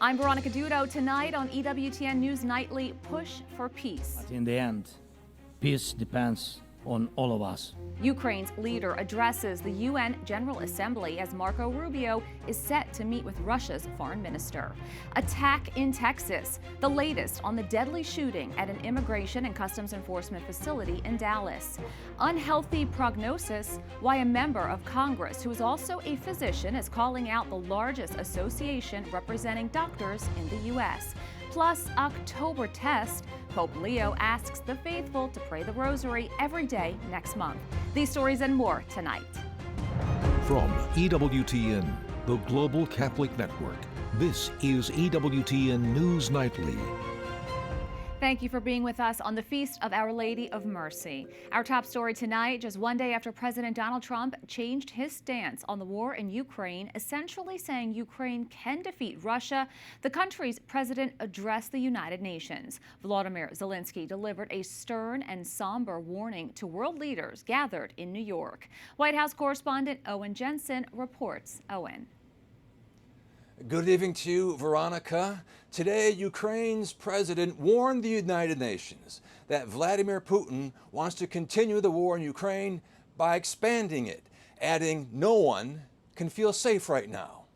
I'm Veronica Dudo. Tonight on EWTN News Nightly, push for peace. But in the end, peace depends on all of us. Ukraine's leader addresses the UN General Assembly as Marco Rubio is set to meet with Russia's foreign minister. Attack in Texas, the latest on the deadly shooting at an immigration and customs enforcement facility in Dallas. Unhealthy prognosis, why a member of Congress who is also a physician is calling out the largest association representing doctors in the U.S. Plus, October test, Pope Leo asks the faithful to pray the rosary every day next month. These stories and more tonight. From EWTN, the Global Catholic Network, this is EWTN News Nightly. Thank you for being with us on the Feast of Our Lady of Mercy. Our top story tonight, just one day after President Donald Trump changed his stance on the war in Ukraine, essentially saying Ukraine can defeat Russia, the country's president addressed the United Nations. Volodymyr Zelensky delivered a stern and somber warning to world leaders gathered in New York. White House correspondent Owen Jensen reports. Owen. Good evening to you, Veronica. Today, Ukraine's president warned the United Nations that Vladimir Putin wants to continue the war in Ukraine by expanding it, adding no one can feel safe right now.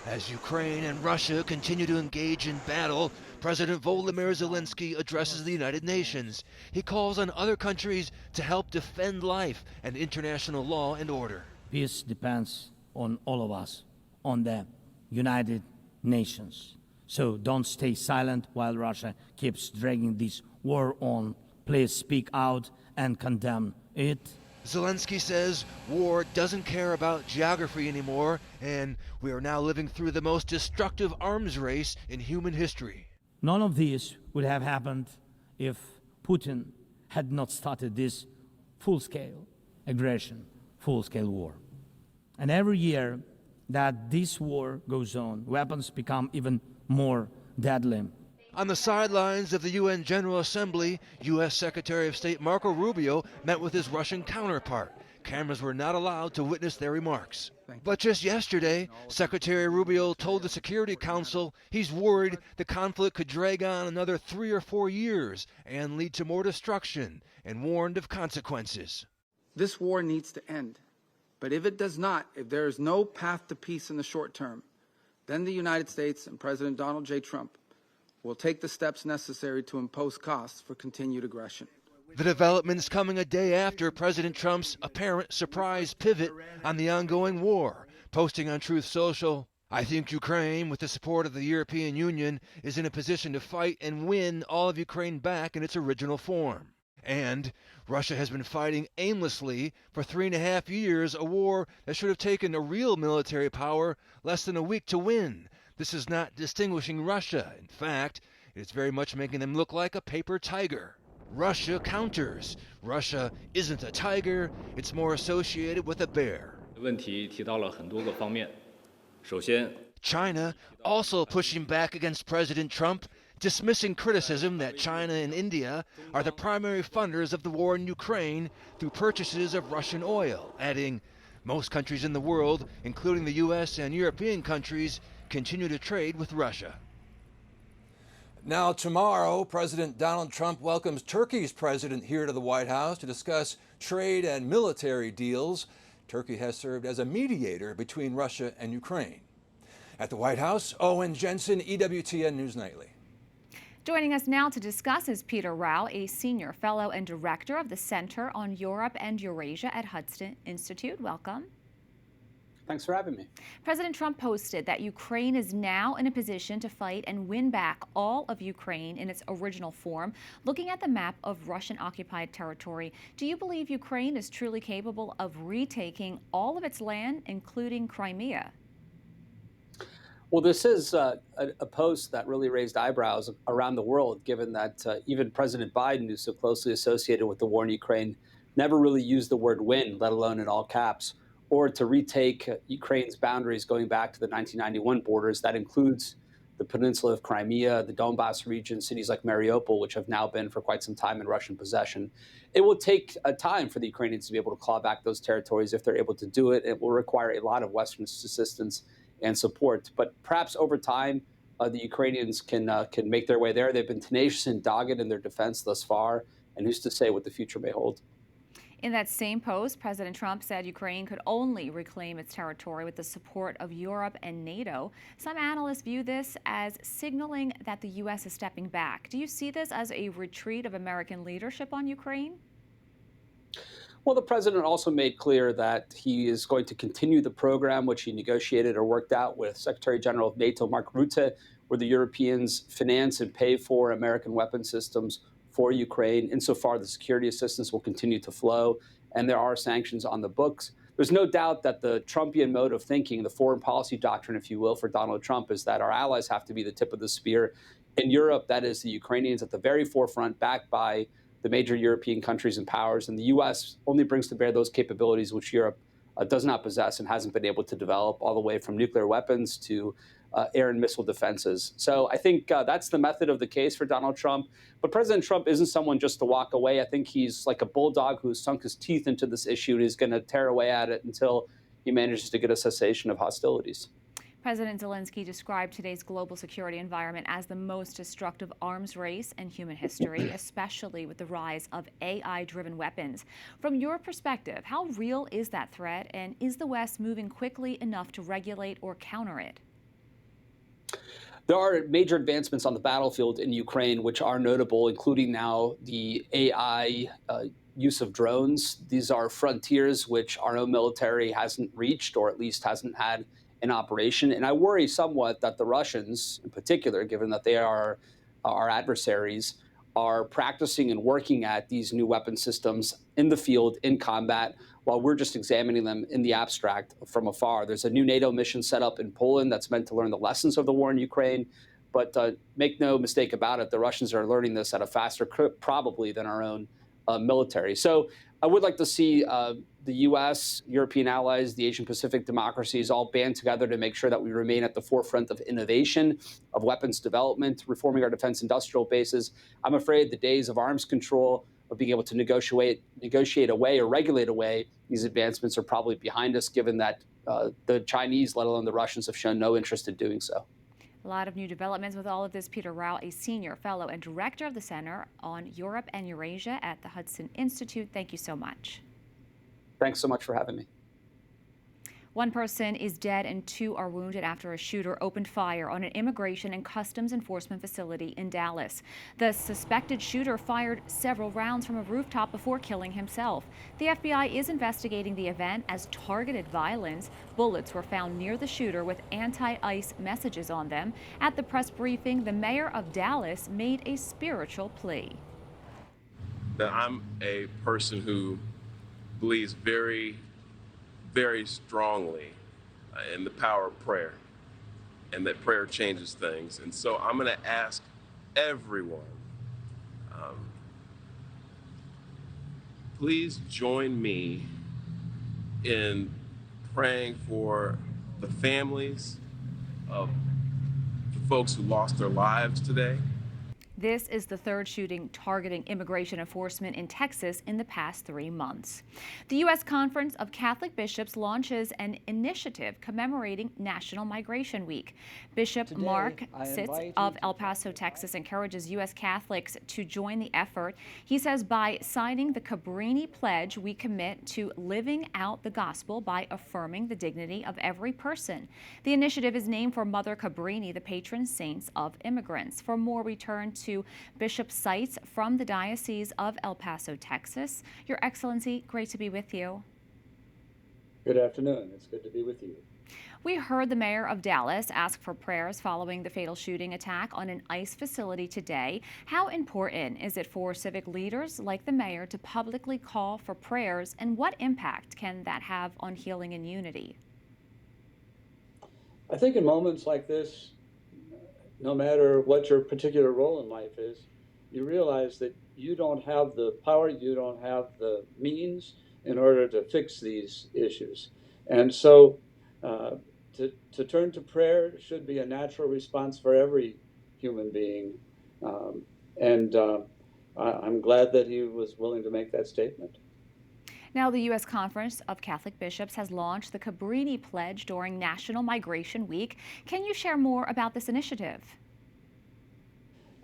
As Ukraine and Russia continue to engage in battle, President Volodymyr Zelensky addresses the United Nations. He calls on other countries to help defend life and international law and order. Peace depends on all of us, on the United Nations. So don't stay silent while Russia keeps dragging this war on. Please speak out and condemn it. Zelensky says war doesn't care about geography anymore, and we are now living through the most destructive arms race in human history. None of this would have happened if Putin had not started this full-scale aggression, full-scale war. And every year that this war goes on, weapons become even more deadly. On the sidelines of the UN General Assembly, U.S. Secretary of State Marco Rubio met with his Russian counterpart. Cameras were not allowed to witness their remarks. But just yesterday, Secretary Rubio told the Security Council he's worried the conflict could drag on another 3 or 4 years and lead to more destruction, and warned of consequences. This war needs to end. But if it does not, if there is no path to peace in the short term, then the United States and President Donald J. Trump will take the steps necessary to impose costs for continued aggression. The developments coming a day after President Trump's apparent surprise pivot on the ongoing war, posting on Truth Social, "I think Ukraine, with the support of the European Union, is in a position to fight and win all of Ukraine back in its original form." And Russia has been fighting aimlessly for 3.5 years, a war that should have taken a real military power less than a week to win. This is not distinguishing Russia. In fact, it's very much making them look like a paper tiger. Russia counters. Russia isn't a tiger, it's more associated with a bear. 问题提到了很多个方面。首先 China also pushing back against President Trump, dismissing criticism that China and India are the primary funders of the war in Ukraine through purchases of Russian oil, adding, most countries in the world, including the U.S. and European countries, continue to trade with Russia. Now, tomorrow, President Donald Trump welcomes Turkey's president here to the White House to discuss trade and military deals. Turkey has served as a mediator between Russia and Ukraine. At the White House, Owen Jensen, EWTN News Nightly. Joining us now to discuss is Peter Rao, a senior fellow and director of the Center on Europe and Eurasia at Hudson Institute. Welcome. Thanks for having me. President Trump posted that Ukraine is now in a position to fight and win back all of Ukraine in its original form. Looking at the map of Russian-occupied territory, do you believe Ukraine is truly capable of retaking all of its land, including Crimea? Well, this is a post that really raised eyebrows around the world, given that even President Biden, who's so closely associated with the war in Ukraine, never really used the word win, let alone in all caps, or to retake Ukraine's boundaries going back to the 1991 borders. That includes the peninsula of Crimea, the Donbas region, cities like Mariupol, which have now been for quite some time in Russian possession. It will take a time for the Ukrainians to be able to claw back those territories if they're able to do it. It will require a lot of Western assistance and support. But perhaps over time, the Ukrainians can make their way there. They've been tenacious and dogged in their defense thus far, and who's to say what the future may hold. In that same post, President Trump said Ukraine could only reclaim its territory with the support of Europe and NATO. Some analysts view this as signaling that the U.S. is stepping back. Do you see this as a retreat of American leadership on Ukraine? Well, the president also made clear that he is going to continue the program which he negotiated or worked out with Secretary General of NATO Mark Rutte, where the Europeans finance and pay for American weapon systems for Ukraine. Insofar, the security assistance will continue to flow, and there are sanctions on the books. There's no doubt that the Trumpian mode of thinking, the foreign policy doctrine, if you will, for Donald Trump, is that our allies have to be the tip of the spear. In Europe, that is the Ukrainians at the very forefront, backed by the major European countries and powers. And the U.S. only brings to bear those capabilities which Europe does not possess and hasn't been able to develop, all the way from nuclear weapons to air and missile defenses. So I think that's the method of the case for Donald Trump. But President Trump isn't someone just to walk away. I think he's like a bulldog who's sunk his teeth into this issue and he's going to tear away at it until he manages to get a cessation of hostilities. President Zelensky described today's global security environment as the most destructive arms race in human history, especially with the rise of AI-driven weapons. From your perspective, how real is that threat, and is the West moving quickly enough to regulate or counter it? There are major advancements on the battlefield in Ukraine, which are notable, including now the AI use of drones. These are frontiers which our own military hasn't reached, or at least hasn't had in operation. And I worry somewhat that the Russians, in particular, given that they are our adversaries, are practicing and working at these new weapon systems in the field, in combat, while we're just examining them in the abstract from afar. There's a new NATO mission set up in Poland that's meant to learn the lessons of the war in Ukraine. But make no mistake about it, the Russians are learning this at a faster clip probably than our own military. So I would like to see the U.S., European allies, the Asian Pacific democracies all band together to make sure that we remain at the forefront of innovation, of weapons development, reforming our defense industrial bases. I'm afraid the days of arms control, of being able to negotiate away or regulate away these advancements are probably behind us, given that the Chinese, let alone the Russians, have shown no interest in doing so. A lot of new developments with all of this. Peter Rao, a senior fellow and director of the Center on Europe and Eurasia at the Hudson Institute. Thank you so much. Thanks so much for having me. One person is dead and 2 are wounded after a shooter opened fire on an immigration and customs enforcement facility in Dallas. The suspected shooter fired several rounds from a rooftop before killing himself. The FBI is investigating the event as targeted violence. Bullets were found near the shooter with anti-ICE messages on them. At the press briefing, the mayor of Dallas made a spiritual plea. That I'm a person who believes very strongly in the power of prayer, and that prayer changes things. And so I'm going to ask everyone, please join me in praying for the families of the folks who lost their lives today. This is the third shooting targeting immigration enforcement in Texas in the past 3 months. The U.S. Conference of Catholic Bishops launches an initiative commemorating National Migration Week. Bishop Mark Sitz of El Paso, Texas, encourages U.S. Catholics to join the effort. He says by signing the Cabrini Pledge, we commit to living out the gospel by affirming the dignity of every person. The initiative is named for Mother Cabrini, the patron saint of immigrants. For more, we turn to Bishop Seitz from the Diocese of El Paso, Texas. Your Excellency, great to be with you. Good afternoon. It's good to be with you. We heard the mayor of Dallas ask for prayers following the fatal shooting attack on an ICE facility today. How important is it for civic leaders like the mayor to publicly call for prayers, and what impact can that have on healing and unity? I think in moments like this, no matter what your particular role in life is, you realize that you don't have the power, you don't have the means in order to fix these issues. And so to turn to prayer should be a natural response for every human being. I'm glad that he was willing to make that statement. Now, the U.S. Conference of Catholic Bishops has launched the Cabrini Pledge during National Migration Week. Can you share more about this initiative?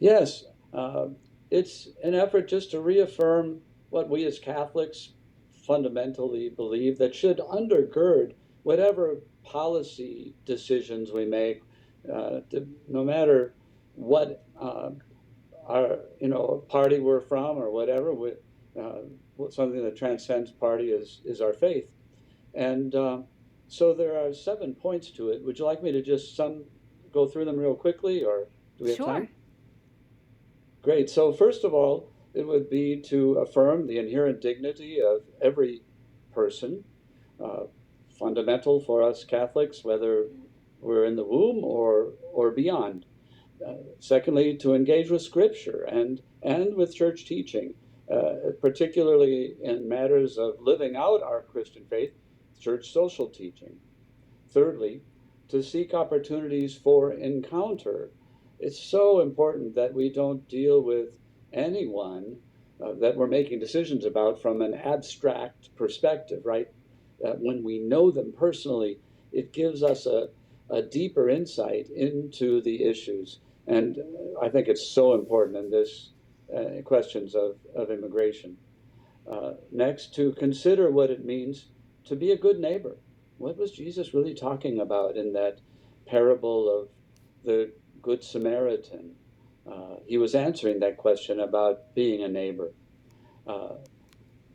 Yes, it's an effort just to reaffirm what we as Catholics fundamentally believe that should undergird whatever policy decisions we make, no matter what our party we're from or whatever. Something that transcends party is our faith, and so there are 7 points to it. Would you like me to just go through them real quickly, or do we have time? Great. So first of all, it would be to affirm the inherent dignity of every person, fundamental for us Catholics, whether we're in the womb or beyond. Secondly, to engage with Scripture and with church teaching, particularly in matters of living out our Christian faith, church social teaching. Thirdly, to seek opportunities for encounter. It's so important that we don't deal with anyone that we're making decisions about from an abstract perspective, right? When we know them personally, it gives us a deeper insight into the issues. And I think it's so important in this questions of immigration. Next, to consider what it means to be a good neighbor. What was Jesus really talking about in that parable of the Good Samaritan? He was answering that question about being a neighbor.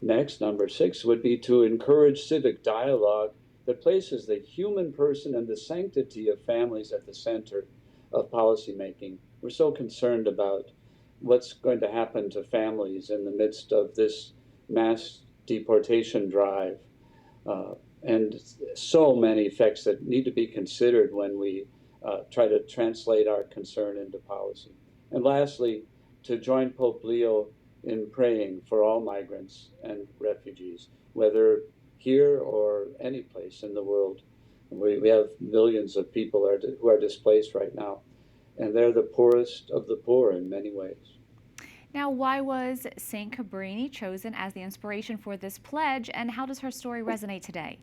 Next, number 6, would be to encourage civic dialogue that places the human person and the sanctity of families at the center of policymaking. We're so concerned about what's going to happen to families in the midst of this mass deportation drive, and so many effects that need to be considered when we try to translate our concern into policy. And lastly, to join Pope Leo in praying for all migrants and refugees, whether here or any place in the world. We have millions of people who are displaced right now, and they're the poorest of the poor in many ways. Now, why was St. Cabrini chosen as the inspiration for this pledge, and how does her story resonate today?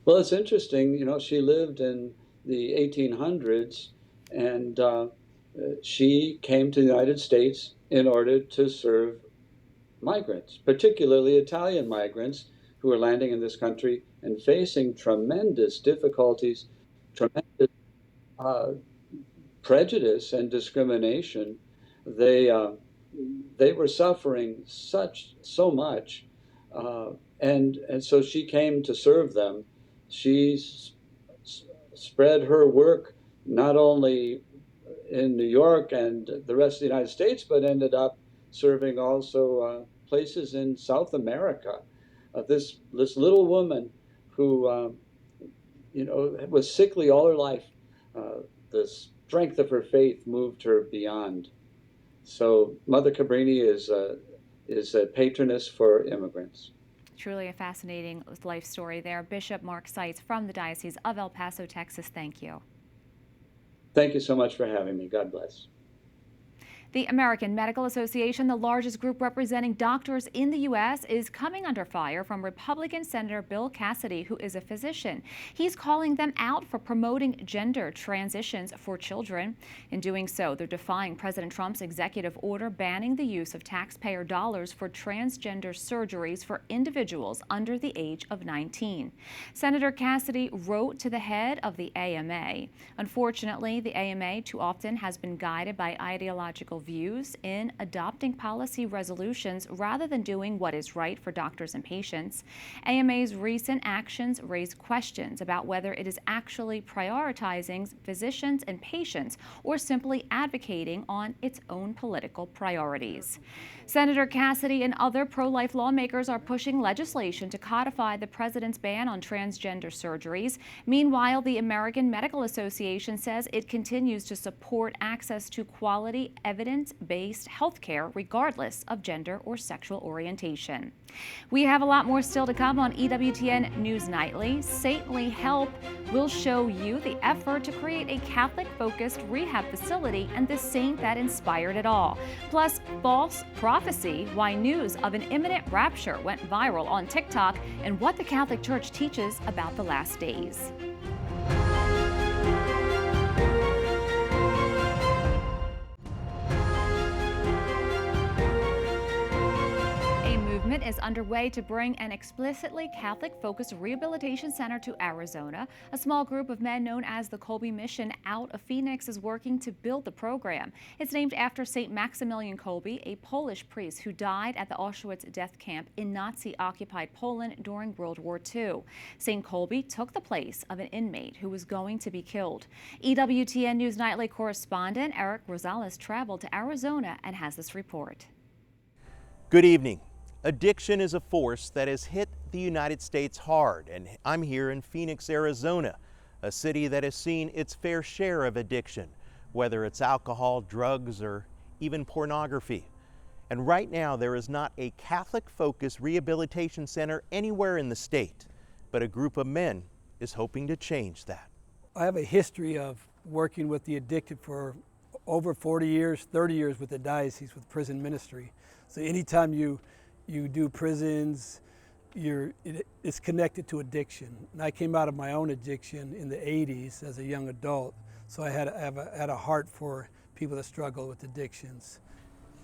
Well, it's interesting. She lived in the 1800s, and she came to the United States in order to serve migrants, particularly Italian migrants who are landing in this country and facing tremendous difficulties, tremendous prejudice and discrimination. They were suffering so much, and so she came to serve them. She spread her work not only in New York and the rest of the United States, but ended up serving also places in South America. This little woman who was sickly all her life, the strength of her faith moved her beyond. So Mother Cabrini is a patroness for immigrants. Truly a fascinating life story there. Bishop Mark Seitz from the Diocese of El Paso, Texas, thank you. Thank you so much for having me. God bless. The American Medical Association, the largest group representing doctors in the U.S., is coming under fire from Republican Senator Bill Cassidy, who is a physician. He's calling them out for promoting gender transitions for children. In doing so, they're defying President Trump's executive order banning the use of taxpayer dollars for transgender surgeries for individuals under the age of 19. Senator Cassidy wrote to the head of the AMA. Unfortunately, the AMA too often has been guided by ideological views in adopting policy resolutions rather than doing what is right for doctors and patients. AMA's recent actions raise questions about whether it is actually prioritizing physicians and patients or simply advocating on its own political priorities. Senator Cassidy and other pro-life lawmakers are pushing legislation to codify the president's ban on transgender surgeries. Meanwhile, the American Medical Association says it continues to support access to quality, evidence evidence-based healthcare regardless of gender or sexual orientation. We have a lot more still to come on EWTN News Nightly. Saintly Help will show you the effort to create a Catholic-focused rehab facility and the saint that inspired it all. Plus, false prophecy, why news of an imminent rapture went viral on TikTok, and what the Catholic Church teaches about the last days. Is underway to bring an explicitly Catholic-focused rehabilitation center to Arizona. A small group of men known as the Kolbe Mission out of Phoenix is working to build the program. It's named after St. Maximilian Kolbe, a Polish priest who died at the Auschwitz death camp in Nazi-occupied Poland during World War II. St. Kolbe took the place of an inmate who was going to be killed. EWTN News Nightly correspondent Eric Rosales traveled to Arizona and has this report. Good evening. Addiction is a force that has hit the United States hard, and I'm here in Phoenix, Arizona, a city that has seen its fair share of addiction, whether it's alcohol, drugs, or even pornography. And right now, there is not a Catholic-focused rehabilitation center anywhere in the state, but a group of men is hoping to change that. I have a history of working with the addicted for over 40 years, 30 years with the diocese with prison ministry. So anytime you do prisons, it's connected to addiction. And I came out of my own addiction in the 80s as a young adult, so I had a heart for people that struggle with addictions.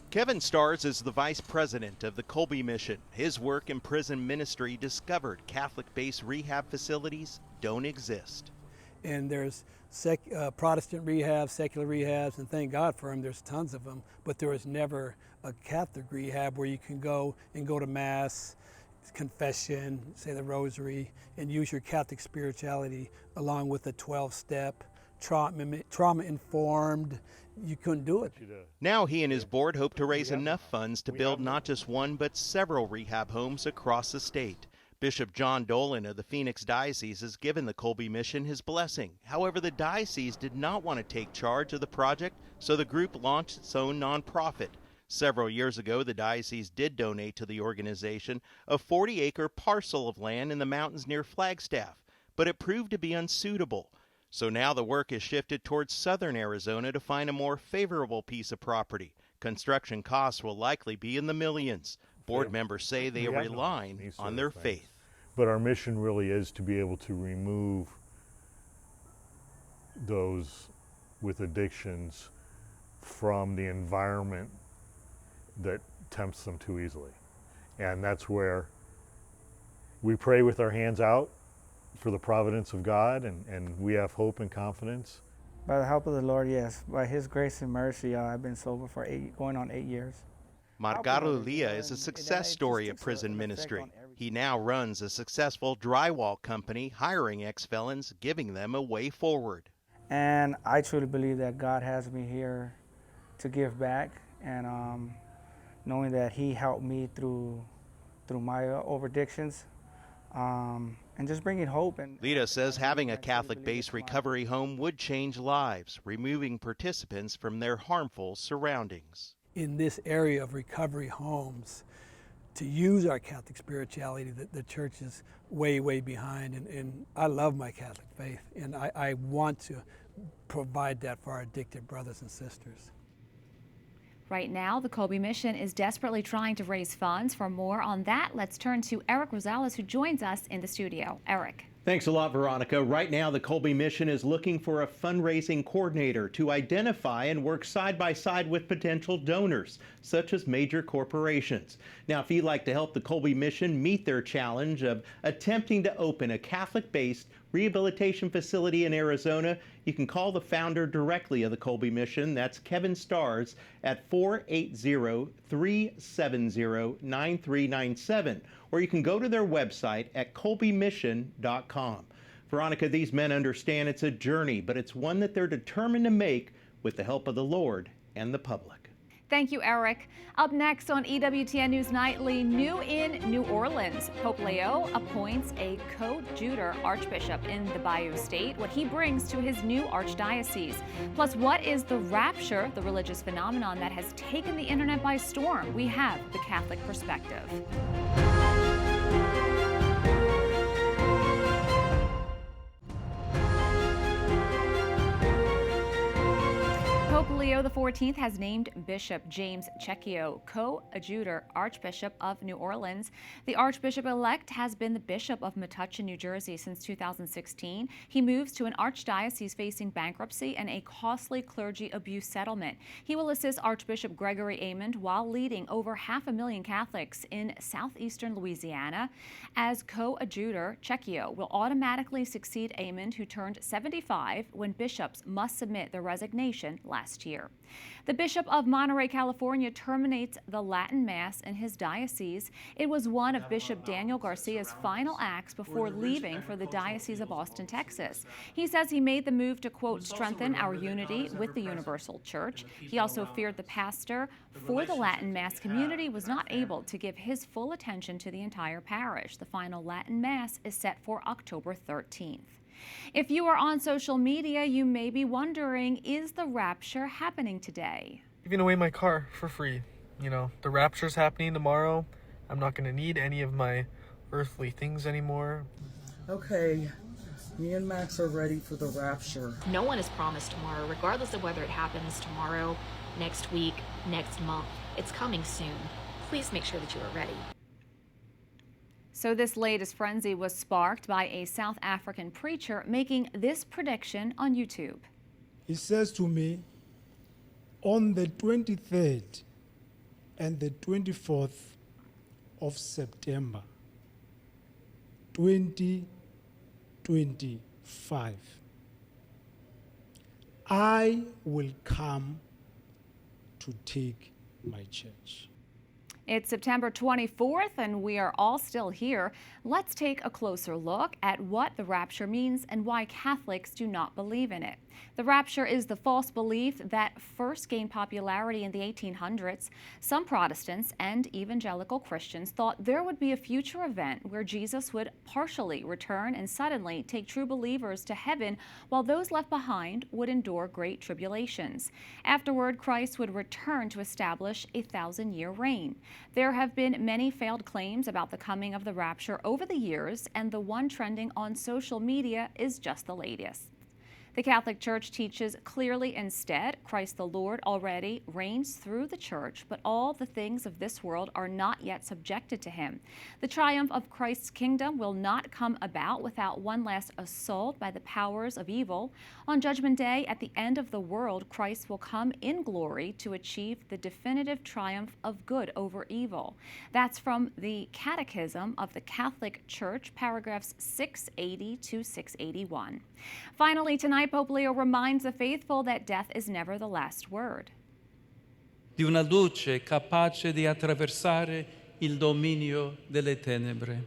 Kevin Stars is the vice president of the Kolbe Mission. His work in prison ministry discovered Catholic-based rehab facilities don't exist. And there's Protestant rehabs, secular rehabs, and thank God for them, there's tons of them, but there was never a Catholic rehab where you can go to Mass, confession, say the Rosary, and use your Catholic spirituality along with a 12-step, trauma-informed. You couldn't do it. Now he and his board hope to raise enough funds to build not just one, but several rehab homes across the state. Bishop John Dolan of the Phoenix Diocese has given the Kolbe Mission his blessing. However, the diocese did not want to take charge of the project, so the group launched its own nonprofit. Several years ago, the diocese did donate to the organization a 40-acre parcel of land in the mountains near Flagstaff, but it proved to be unsuitable. So now the work is shifted towards southern Arizona to find a more favorable piece of property. Construction costs will likely be in the millions. Board members say they are relying on their faith. But our mission really is to be able to remove those with addictions from the environment that tempts them too easily. And that's where we pray with our hands out for the providence of God, and we have hope and confidence. By the help of the Lord, yes. By His grace and mercy, I've been sober for going on 8 years. Margaro Lia is a success story of prison ministry. He now runs a successful drywall company, hiring ex-felons, giving them a way forward. And I truly believe that God has me here to give back, and knowing that He helped me through my overaddictions, and just bringing hope. Lita says having a Catholic-based recovery home would change lives, removing participants from their harmful surroundings. In this area of recovery homes, to use our Catholic spirituality, the church is way, way behind, and I love my Catholic faith, and I want to provide that for our addicted brothers and sisters. Right now, the Kolbe Mission is desperately trying to raise funds. For more on that, let's turn to Eric Rosales, who joins us in the studio. Eric. Thanks a lot, Veronica. Right now, the Kolbe Mission is looking for a fundraising coordinator to identify and work side by side with potential donors, such as major corporations. Now, if you'd like to help the Kolbe Mission meet their challenge of attempting to open a Catholic-based rehabilitation facility in Arizona, you can call the founder directly of the Kolbe Mission. That's Kevin Stars at 480-370-9397. Or you can go to their website at kolbemission.com. Veronica, these men understand it's a journey, but it's one that they're determined to make with the help of the Lord and the public. Thank you, Eric. Up next on EWTN News Nightly, new in New Orleans, Pope Leo appoints a co-jutor archbishop in the Bayou State, what he brings to his new archdiocese. Plus, what is the rapture, the religious phenomenon that has taken the internet by storm? We have the Catholic perspective. Pope Leo XIV has named Bishop James Cecchio co-adjutor Archbishop of New Orleans. The Archbishop-elect has been the Bishop of Metuchen, New Jersey since 2016. He moves to an archdiocese facing bankruptcy and a costly clergy abuse settlement. He will assist Archbishop Gregory Amond while leading over 500,000 Catholics in southeastern Louisiana. As co-adjutor, Cecchio will automatically succeed Amond, who turned 75 when bishops must submit their resignation last year. The Bishop of Monterey, California terminates the Latin Mass in his diocese. It was one of Bishop Daniel Garcia's final acts before leaving for the Diocese of Austin, Texas. He says he made the move to, quote, strengthen our unity with the Universal Church. He also feared the pastor for the Latin Mass community was not able to give his full attention to the entire parish. The final Latin Mass is set for October 13th. If you are on social media, you may be wondering, is the rapture happening today? Giving away my car for free. You know, the rapture's happening tomorrow. I'm not going to need any of my earthly things anymore. Okay, me and Max are ready for the rapture. No one is promised tomorrow, regardless of whether it happens tomorrow, next week, next month. It's coming soon. Please make sure that you are ready. So this latest frenzy was sparked by a South African preacher making this prediction on YouTube. He says to me, on the 23rd and the 24th of September, 2025, I will come to take my church. It's September 24th, and we are all still here. Let's take a closer look at what the rapture means and why Catholics do not believe in it. The rapture is the false belief that first gained popularity in the 1800s. Some Protestants and evangelical Christians thought there would be a future event where Jesus would partially return and suddenly take true believers to heaven, while those left behind would endure great tribulations. Afterward, Christ would return to establish a 1,000-year reign. There have been many failed claims about the coming of the rapture over the years, and the one trending on social media is just the latest. The Catholic Church teaches clearly instead, Christ the Lord already reigns through the Church, but all the things of this world are not yet subjected to him. The triumph of Christ's kingdom will not come about without one last assault by the powers of evil. On Judgment Day, at the end of the world, Christ will come in glory to achieve the definitive triumph of good over evil. That's from the Catechism of the Catholic Church, paragraphs 680 to 681. Finally, tonight, Pope Leo reminds the faithful that death is never the last word. Di una luce capace di attraversare il dominio delle tenebre.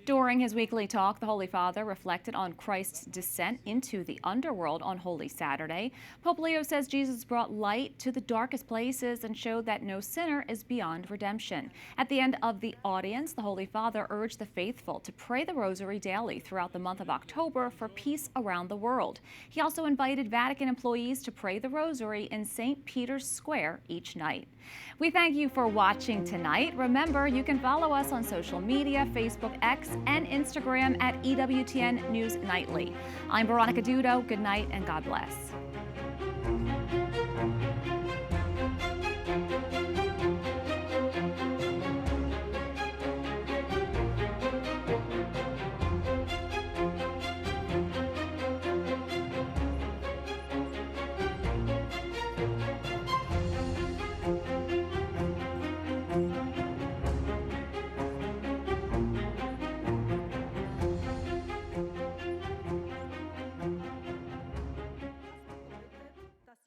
During his weekly talk, the Holy Father reflected on Christ's descent into the underworld on Holy Saturday. Pope Leo says Jesus brought light to the darkest places and showed that no sinner is beyond redemption. At the end of the audience, the Holy Father urged the faithful to pray the Rosary daily throughout the month of October for peace around the world. He also invited Vatican employees to pray the Rosary in St. Peter's Square each night. We thank you for watching tonight. Remember, you can follow us on social media, Facebook, X, and Instagram at EWTN News Nightly. I'm Veronica Dudo. Good night and God bless.